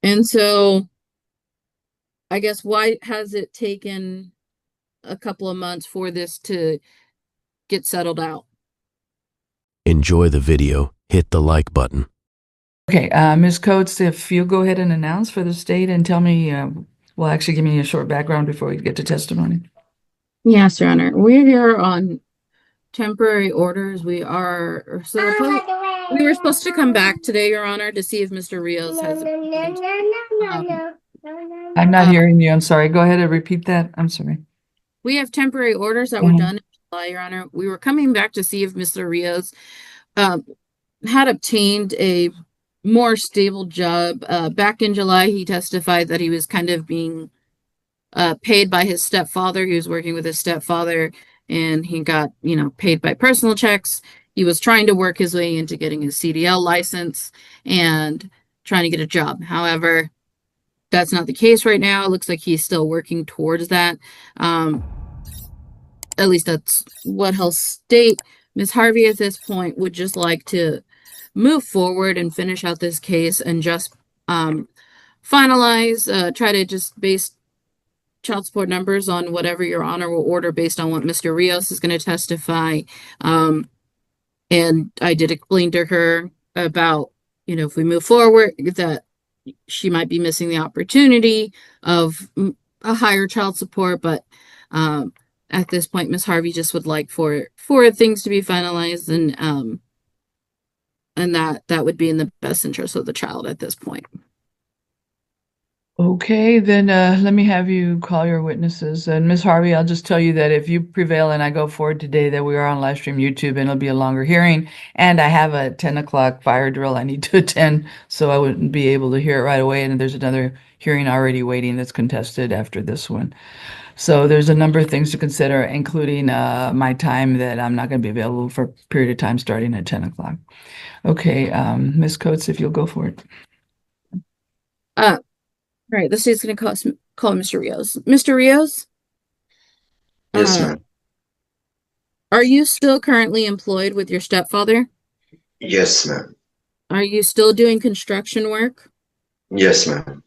And so I guess why has it taken a couple of months for this to get settled out? Enjoy the video, hit the like button. Okay, Ms. Coates, if you'll go ahead and announce for the state and tell me, well, actually give me a short background before we get to testimony. Yes, Your Honor. We're here on temporary orders. We were supposed to come back today, Your Honor, to see if Mr. Rios has I'm not uh, hearing you. I'm sorry. Go ahead and repeat that. I'm sorry. we have temporary orders that were Mhm. done in July, Your Honor. We were coming back to see if Mr. Rios um, had obtained a more stable job. Back in July, he testified that he was kind of being paid by his stepfather. He was working with his stepfather and he got, paid by personal checks. He was trying to work his way into getting his CDL license and trying to get a job. However, that's not the case right now. It looks like he's still working towards that. Um, at least that's what he'll state. Ms. Harvey at this point would just like to move forward and finish out this case and just finalize, try to just base child support numbers on whatever your honor will order based on what Mr. Rios is going to testify. And I did explain to her about, if we move forward, that she might be missing the opportunity of a higher child support, but at this point, Miss Harvey just would like for things to be finalized and that would be in the best interest of the child at this point. Okay, then let me have you call your witnesses. And Ms. Harvey, I'll just tell you that if you prevail and I go forward today, that we are on live stream YouTube and it'll be a longer hearing. And I have a 10 o'clock fire drill I need to attend, so I wouldn't be able to hear it right away. And there's another hearing already waiting that's contested after this one. So there's a number of things to consider, including my time that I'm not going to be available for a period of time starting at 10 o'clock. Okay, Ms. Coates, if you'll go for it. All right, the state's going to call Mr. Rios. Mr. Rios, Yes, uh, ma'am. are you still currently employed with your stepfather? Yes, ma'am. Are you still doing construction work? Yes, ma'am.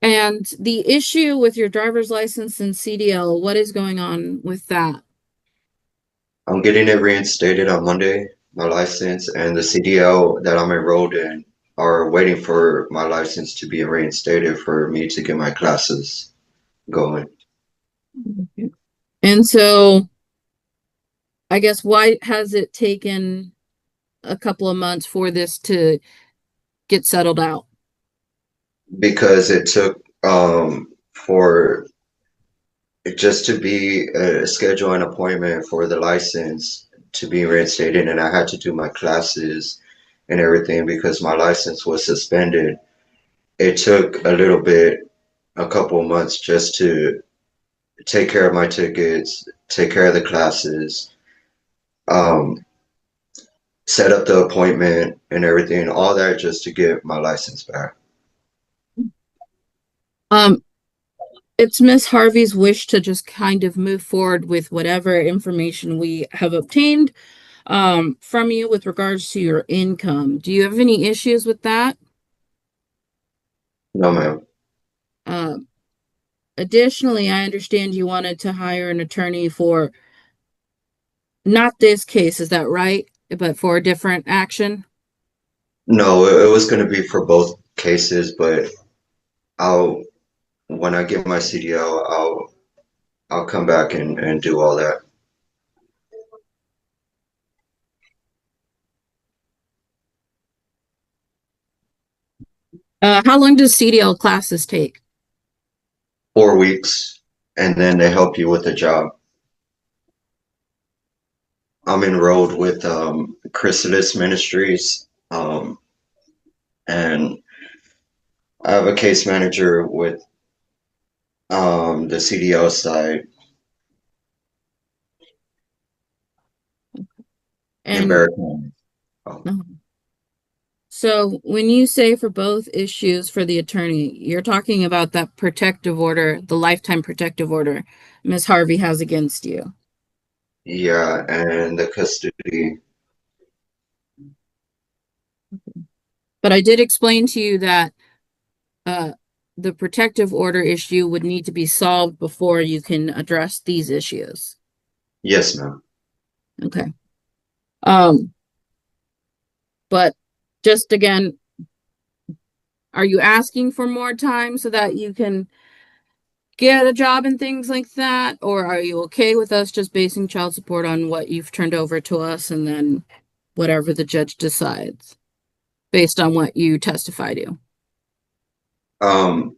And the issue with your driver's license and CDL, what is going on with that? I'm getting it reinstated on Monday, my license, and the CDL that I'm enrolled in are waiting for my license to be reinstated for me to get my classes going. And so I guess why has it taken a couple of months for this to get settled out? Because it took for just to be schedule an appointment for the license to be reinstated, and I had to do my classes and everything because my license was suspended. It took a little bit, a couple of months just to take care of my tickets, take care of the classes, um, set up the appointment and everything, all that just to get my license back. Um, it's Miss Harvey's wish to just kind of move forward with whatever information we have obtained from you with regards to your income. Do you have any issues with that? No, ma'am. Um, Additionally, I understand you wanted to hire an attorney for not this case, is that right? But for a different action? No, it was going to be for both cases, but I'll when I get my CDL, I'll come back and do all that. How long does CDL classes take? 4 weeks, and then they help you with the job. I'm enrolled with Chrysalis Ministries, and I have a case manager with the CDL side in And Barracoon. Oh, so when you say for both issues for the attorney, you're talking about that protective order, the lifetime protective order Miss Harvey has against you. yeah, and the custody. But I did explain to you that the protective order issue would need to be solved before you can address these issues. Yes, ma'am. Okay. But just again, are you asking for more time so that you can get a job and things like that? Or are you okay with us just basing child support on what you've turned over to us and then whatever the judge decides based on what you testify to? Um,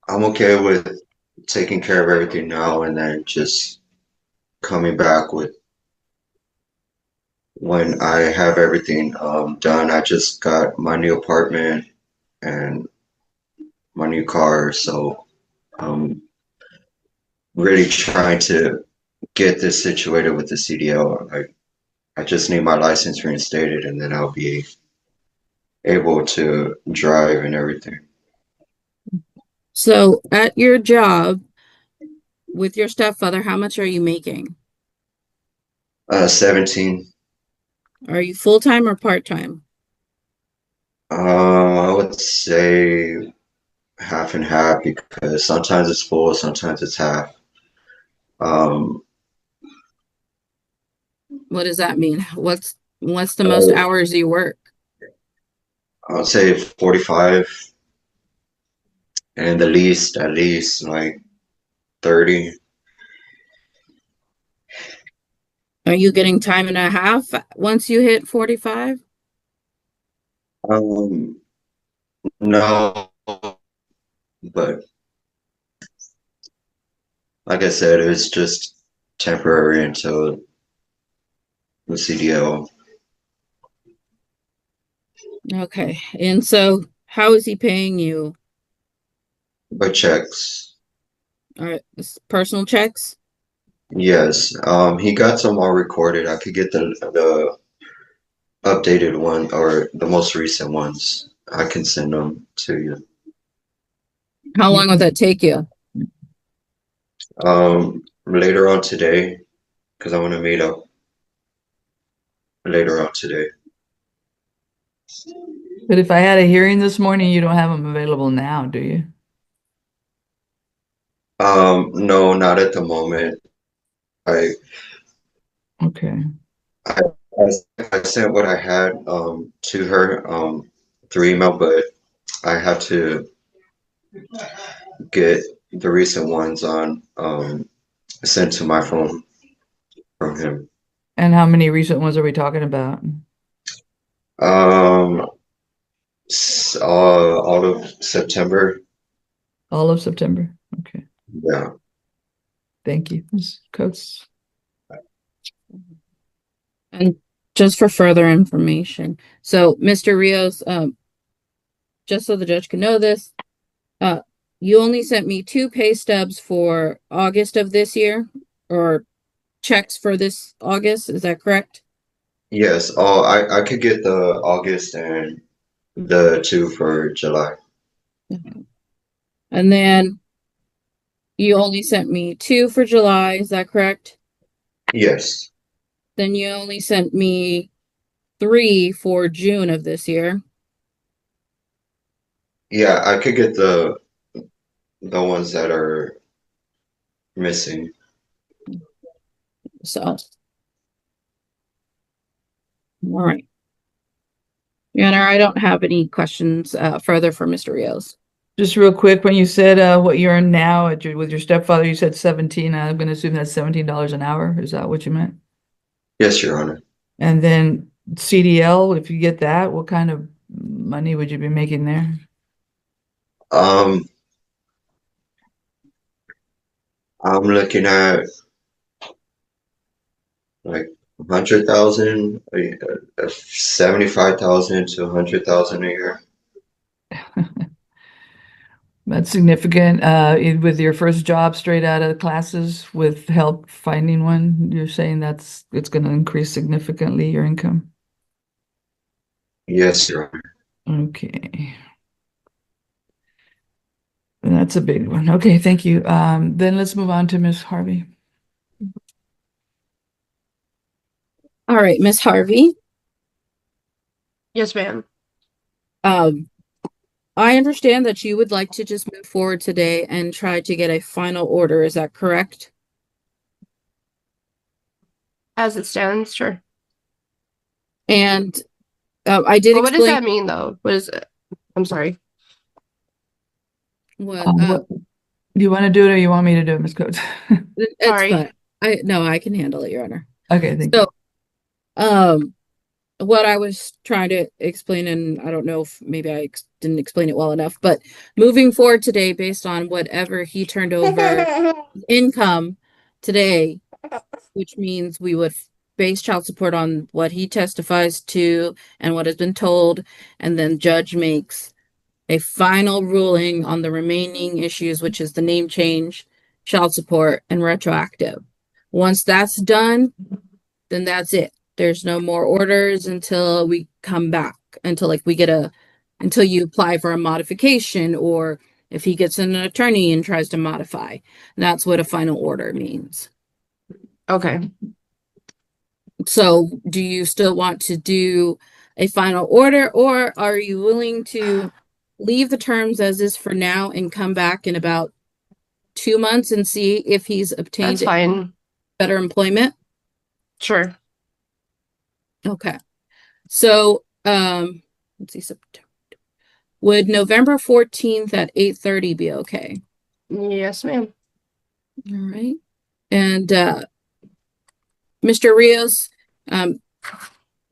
I'm okay with taking care of everything now and then just coming back with when I have everything done. I just got my new apartment and my new car, so I'm really trying to get this situated with the CDL. I just need my license reinstated and then I'll be able to drive and everything. So at your job with your stepfather, how much are you making? 17. Are you full-time or part-time? I would say half and half because sometimes it's full, sometimes it's half. Um, What does that mean? What's the most I hours you work? would say 45 and the least at least like 30. Are you getting time and a half once you hit 45? Um, no, but like I said, it's just temporary until the CDL. Okay. And so how is he paying you? But checks. Personal checks? Yes. He got some all recorded. I could get the updated one or the most recent ones. I can send them to you. How long would that take you? Later on today, because I want to meet up later on today. But if I had a hearing this morning, you don't have them available now, do you? No, not at the moment. I Okay. I, I sent what I had to her through email, but I have to get the recent ones on sent to my phone from him. And how many recent ones are we talking about? Um, all of September. All of September? Okay. Yeah. Thank you, Ms. Coates. And just for further information. So Mr. Rios, just so the judge can know this, uh, you only sent me 2 pay stubs for August of this year, or checks for this August. Is that correct? Yes. Oh, I could get the August and the two for July. And then you only sent me 2 for July. Is that correct? Yes. Then you only sent me 3 for June of this year. Yeah, I could get the ones that are missing. So, all right. Your Honor, I don't have any questions further for Mr. Rios. Just real quick, when you said what you earn now with your stepfather, you said 17. I'm going to assume that's $17 an hour. Is that what you meant? Yes, Your Honor. And then CDL, if you get that, what kind of money would you be making there? Um, I'm looking at like 100,000, 75,000 to 100,000 a year. That's significant. With your first job straight out of classes with help finding one, you're saying it's going to increase significantly your income. Yes, Your Honor. Okay. That's a big one. Okay, thank you. Then let's move on to Ms. Harvey. All right, Miss Harvey. Yes, ma'am. Um, I understand that you would like to just move forward today and try to get a final order. Is that correct? As it stands, sure. And I did But what does explain that mean, though? What is it? I'm sorry. what Do you want to do it or you want me to do it, Ms. Coates? it's Sorry. fine. I can handle it, Your Honor. Okay, thank you. So, what I was trying to explain, and I don't know if maybe I didn't explain it well enough, but moving forward today, based on whatever he turned over income today, which means we would base child support on what he testifies to and what has been told, and then judge makes a final ruling on the remaining issues, which is the name change, child support, and retroactive. Once that's done, then that's it. There's no more orders until we come back, until until you apply for a modification, or if he gets an attorney and tries to modify. That's what a final order means. Okay. So do you still want to do a final order, or are you willing to leave the terms as is for now and come back in about 2 months and see if he's obtained That's fine. better employment? Sure. Okay. So, let's see, September. Would November 14th at 8:30 be okay? Yes, ma'am. All right. And Mr. Rios,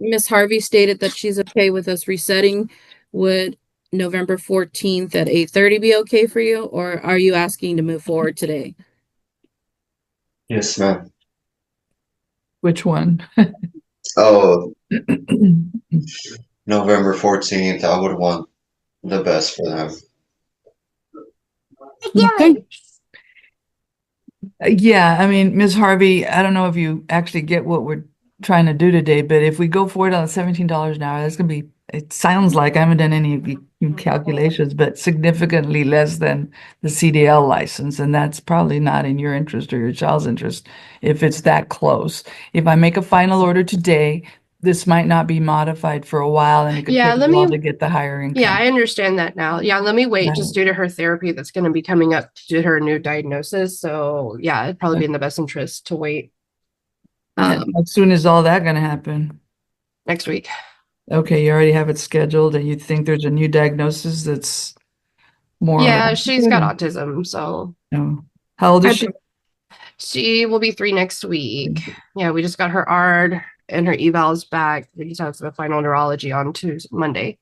Miss Harvey stated that she's okay with us resetting. Would November 14th at 8:30 be okay for you, or are you asking to move forward today? Yes, ma'am. Which one? Oh, November 14th, I would want the best for them. Okay. Yeah, I mean, Ms. Harvey, I don't know if you actually get what we're trying to do today, but if we go forward on $17 an hour, that's gonna be, it sounds like, I haven't done any of the calculations, but significantly less than the CDL license, and that's probably not in your interest or your child's interest if it's that close. If I make a final order today, this might not be modified for a while, and it could Yeah, take a let while me- to get the higher income. Yeah, I understand that now. Yeah, let me wait Right. just due to her therapy that's going to be coming up to her new diagnosis. So, yeah, it'd probably be in the best interest to wait Um, As soon as all that gonna happen? next week. Okay, you already have it scheduled and you think there's a new diagnosis that's more. Yeah, she's got autism, so No. How old is she? she will be 3 next week. Yeah, we just got her ARD and her evals back. We just have the final neurology on Tuesday, Monday.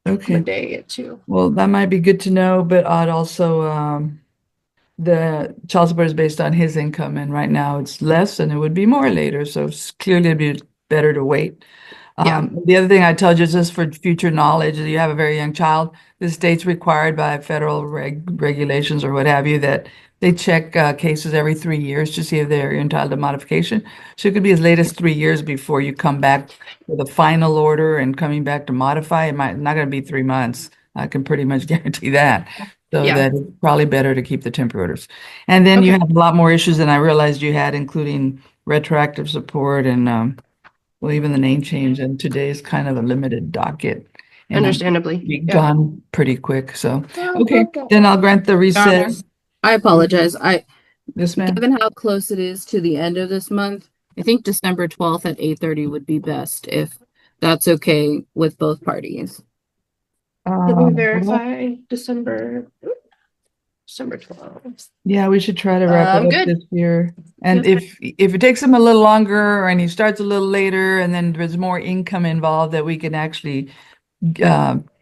Okay, Monday at 2. well, that might be good to know, but I'd also, the child support is based on his income and right now it's less and it would be more later, so it's clearly it'd be better to wait. Yeah. The other thing I told you is just for future knowledge, you have a very young child, the state's required by federal regulations or what have you that they check cases every 3 years to see if they're entitled to modification. So it could be as late as 3 years before you come back with a final order and coming back to modify. It might not going to be 3 months. I can pretty much guarantee that. So Yeah. that it's probably better to keep the temporary orders. And then you Okay. have a lot more issues than I realized you had, including retroactive support and well, even the name change. And today is kind of a limited docket. And Understandably. be Yeah. gone pretty quick. So, okay, then I'll grant the reset. I apologize. Yes, ma'am. Given how close it is to the end of this month, I think December 12th at 8:30 would be best if that's okay with both parties. Let me Well, verify December 12th. yeah, we should try to wrap it up Good. this year. And Yep. if it takes him a little longer and he starts a little later and then there's more income involved that we can actually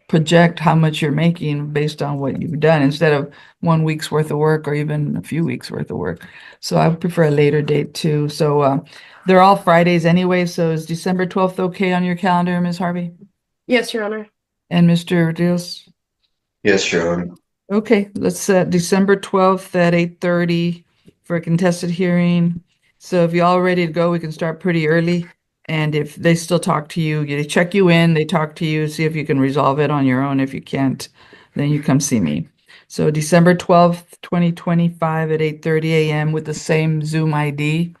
project how much you're making based on what you've done instead of 1 week's worth of work or even a few weeks worth of work. So I prefer a later date too. So they're all Fridays anyway. So is December 12th okay on your calendar, Ms. Harvey? Yes, Your Honor. And Mr. Rios? Yes, Your Honor. Okay, let's set December 12th at 8:30 for a contested hearing. So if you're all ready to go, we can start pretty early. And if they still talk to you, they check you in, they talk to you, see if you can resolve it on your own. If you can't, then you come see me. So December 12th, 2025 at 8:30 a.m. with the same Zoom ID.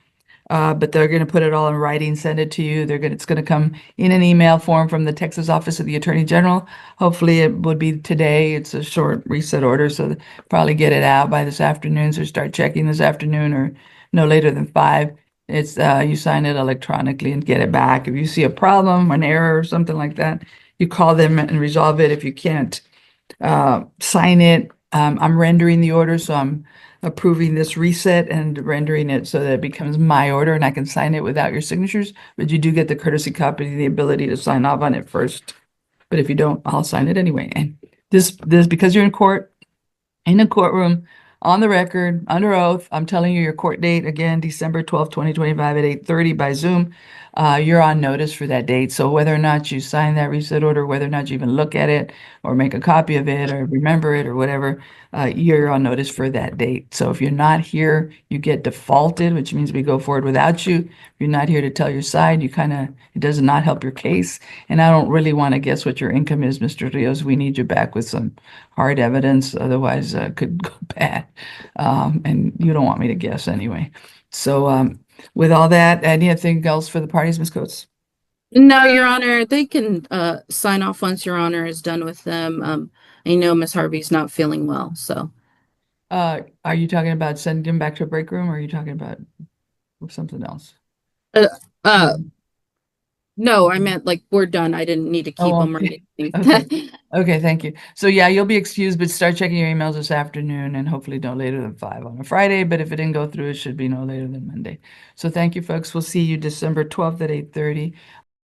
but they're going to put it all in writing, send it to you. It's going to come in an email form from the Texas Office of the Attorney General. Hopefully it would be today. It's a short reset order, so probably get it out by this afternoon. So start checking this afternoon or no later than 5. It's you sign it electronically and get it back. If you see a problem, an error or something like that, you call them and resolve it. If you can't sign it, I'm rendering the order, so I'm approving this reset and rendering it so that it becomes my order and I can sign it without your signatures. But you do get the courtesy copy, the ability to sign off on it first. But if you don't, I'll sign it anyway. And this because you're in court, in a courtroom, on the record, under oath, I'm telling you your court date again, December 12th, 2025 at 8:30 by Zoom. You're on notice for that date. So whether or not you sign that reset order, whether or not you even look at it or make a copy of it or remember it or whatever, you're on notice for that date. So if you're not here, you get defaulted, which means we go forward without you. If you're not here to tell your side, it does not help your case. And I don't really want to guess what your income is, Mr. Rios. We need you back with some hard evidence. Otherwise, it could go bad. And you don't want me to guess anyway. So with all that, anything else for the parties, Ms. Coates? No, Your Honor, they can sign off once Your Honor is done with them. I know Miss Harvey's not feeling well, so. Are you talking about sending them back to a break room or are you talking about something else? No, I meant like we're done. I didn't need to keep Oh, them or okay. anything. Okay, thank you. So yeah, you'll be excused, but start checking your emails this afternoon and hopefully no later than 5 on a Friday. But if it didn't go through, it should be no later than Monday. So thank you, folks. We'll see you December 12th at 8:30.